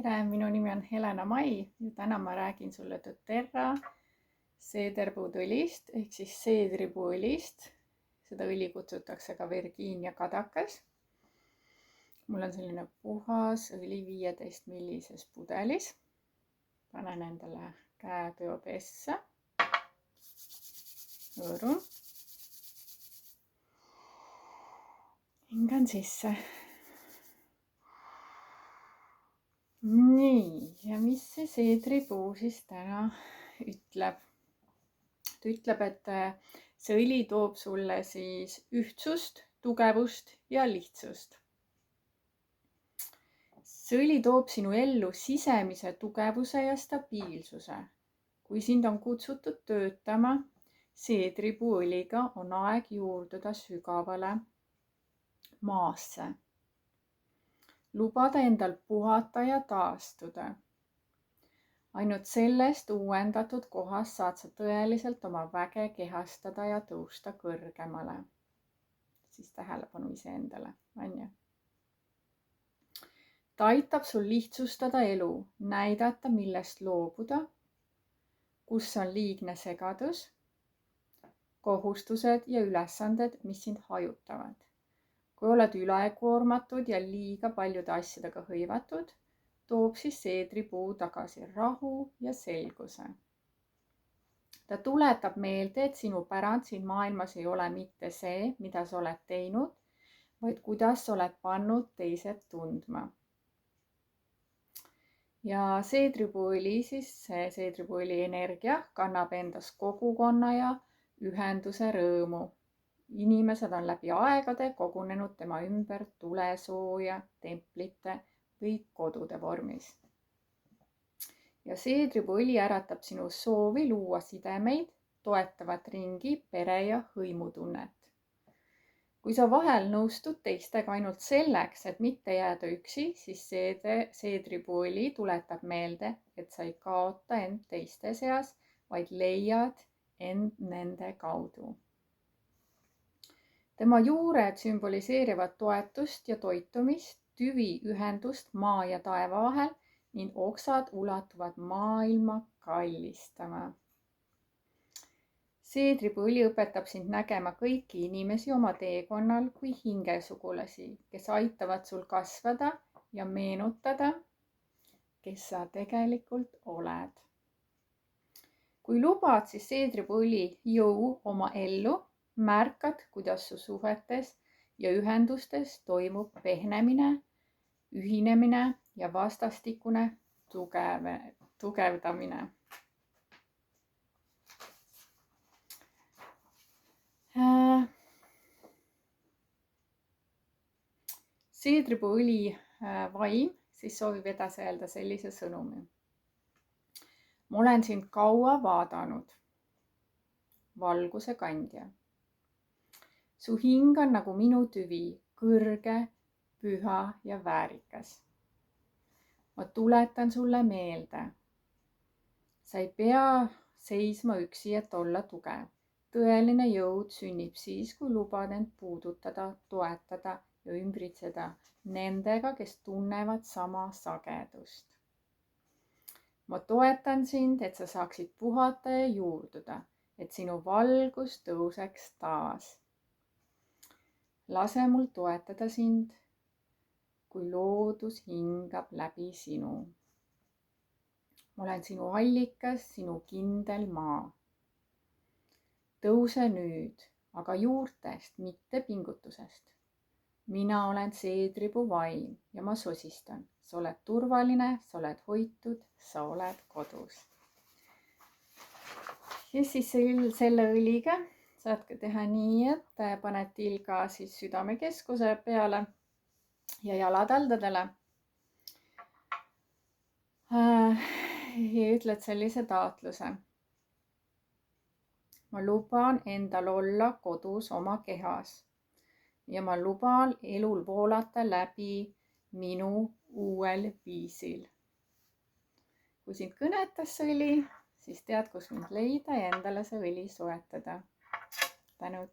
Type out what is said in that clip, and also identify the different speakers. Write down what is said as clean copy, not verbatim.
Speaker 1: tere, minu nimi on Helena Mai ja täna ma räägin sulle doTERRA seederpuutõlist ehk siis seedripuõlist. Seda õli kutsutakse ka Virginia kadakas. Mul on selline puhas õli 15 millises pudelis. Panen endale käepeo pessa. Hõõrun. Hingan sisse. Nii, ja mis see seedripuu siis täna ütleb? Ta ütleb, et see õli toob sulle siis ühtsust, tugevust ja lihtsust. See õli toob sinu ellu sisemise tugevuse ja stabiilsuse. Kui sind on kutsutud töötama seedripuu õliga, on aeg juurduda sügavale maasse. Lubada endal puhata ja taastuda. Ainult sellest uuendatud kohast saad sa tõeliselt oma väge kehastada ja tõusta kõrgemale. Siis tähelepanu iseendale, on ju. Ta aitab sul lihtsustada elu, näidata, millest loobuda, kus on liigne segadus, kohustused ja ülesanded, mis sind hajutavad. Kui oled ülekoormatud ja liiga paljude asjadega hõivatud, toob siis seedripuu tagasi rahu ja selguse. Ta tuletab meelde, et sinu pärand siin maailmas ei ole mitte see, mida sa oled teinud, vaid kuidas sa oled pannud teised tundma. Ja seedripuuõli, siis see seedripuuõli energia kannab endas kogukonna ja ühenduse rõõmu. Inimesed on läbi aegade kogunenud tema ümber tulesooja, templite või kodude vormis. Ja seedripuuõli äratab sinu soovi luua sidemeid, toetavat ringi, pere ja hõimutunnet. Kui sa vahel nõustud teistega ainult selleks, et mitte jääda üksi, siis seedripuuõli tuletab meelde, et sa ei kaota end teiste seas, vaid leiad end nende kaudu. Tema juured sümboliseerivad toetust ja toitumist, tüvi ühendust maa ja taeva vahel ning oksad ulatuvad maailma kallistama. Seedripuuõli õpetab sind nägema kõiki inimesi oma teekonnal kui hingesugulasi, kes aitavad sul kasvada ja meenutada, kes sa tegelikult oled. Kui lubad, siis seedripuuõli jõu oma ellu, märkad, kuidas su suhetes ja ühendustes toimub pehnemine, ühinemine ja vastastikune tugevdamine. Seedripuuõli vaim siis soovib edasi öelda sellise sõnumi. Ma olen sind kaua vaadanud, valguse kandja. Su hing on nagu minu tüvi, kõrge, püha ja väärikas. Ma tuletan sulle meelde. Sa ei pea seisma üksi, et olla tugev. Tõeline jõud sünnib siis, kui lubad end puudutada, toetada ja ümbritseda nendega, kes tunnevad sama sagedust. Ma toetan sind, et sa saaksid puhata ja juurduda, et sinu valgus tõuseks taas. Lase mul toetada sind, kui loodus hingab läbi sinu. Ma olen sinu allikas, sinu kindel maa. Tõuse nüüd, aga juurtest, mitte pingutusest. Mina olen seedripuu vaim ja ma sosistan. Sa oled turvaline, sa oled hoitud, sa oled kodus. Ja siis selle õliga saad ka teha nii, et paned tilga siis südamekeskuse peale ja jalataldadele. Ja ütled sellise taotluse. Ma luban endal olla kodus oma kehas ja ma luban elul voolata läbi minu uuel viisil. Kui sind kõnetas see õli, siis tead, kus mind leida ja endale see õli soetada. Tänud!